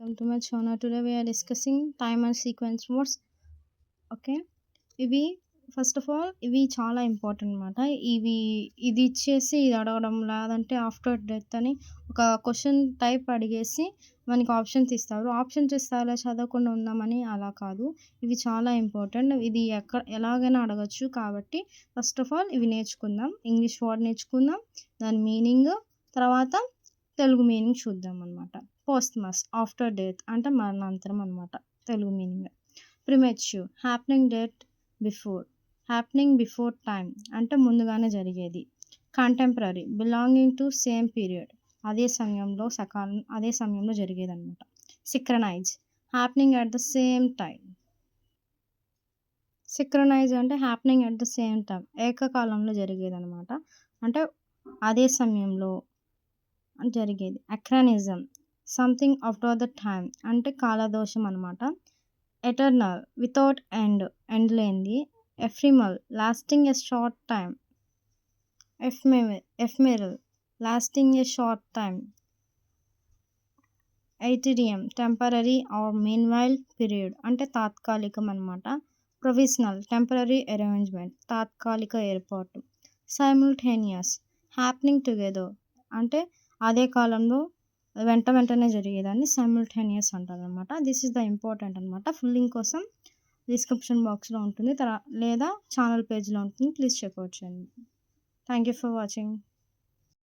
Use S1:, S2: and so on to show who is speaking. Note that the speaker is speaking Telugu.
S1: Welcome to my channel. Today we are discussing time and sequence modes. Okay. ఇవి ఫస్ట్ ఆఫ్ ఆల్ ఇవి చాలా ఇంపార్టెంట్ అనమాట. ఇది ఇచ్చేసి ఇది అడగడం, లేదంటే ఆఫ్టర్ డెత్ అని ఒక క్వెషన్ టైప్ అడిగేసి మనకి ఆప్షన్స్ ఇస్తారు. ఆప్షన్స్ ఇస్తారా చదవకుండా ఉందామని అలా కాదు. ఇవి చాలా ఇంపార్టెంట్. ఇది ఎలాగైనా అడగొచ్చు కాబట్టి ఫస్ట్ ఆఫ్ ఆల్ ఇవి నేర్చుకుందాం. ఇంగ్లీష్ వర్డ్ నేర్చుకుందాం, దాని మీనింగ్, తర్వాత తెలుగు మీనింగ్ చూద్దాం అనమాట. పోస్ట్మస్ ఆఫ్టర్ డెత్ అంటే మరణాంతరం అనమాట Telugu meaning. Premature happening before time అంటే ముందుగానే జరిగేది. Contemporary belonging to same period అదే సమయంలో జరిగేది అనమాట. Synchronize happening at the same time. Synchronize అంటే happening at the same time ఏకకాలంలో జరిగేది అనమాట. అంటే అదే సమయంలో జరిగేది. Anachronism something after the time అంటే కాలదోషం అనమాట. ఎటర్నల్ వితౌట్ ఎండ్ లేనిది. Ephemeral lasting a short time. Ephemeral lasting a short time. Interim temporary or meanwhile period అంటే తాత్కాలికం అనమాట. ప్రొవిజనల్ టెంపరరీ అరేంజ్మెంట్ తాత్కాలిక ఏర్పాటు. సైముల్టేనియస్ హ్యాపెనింగ్ టుగెదర్ అంటే అదే కాలంలో వెంటనే జరిగేదాన్ని సైముల్టేనియస్ అంటారు అనమాట. దిస్ ఈస్ ద ఇంపార్టెంట్ అనమాట. ఫుల్ లింక్ కోసం డిస్క్రిప్షన్ బాక్స్లో ఉంటుంది, లేదా ఛానల్ పేజ్లో ఉంటుంది. ప్లీజ్ చెక్అవుట్ చేయండి. Thank you for watching.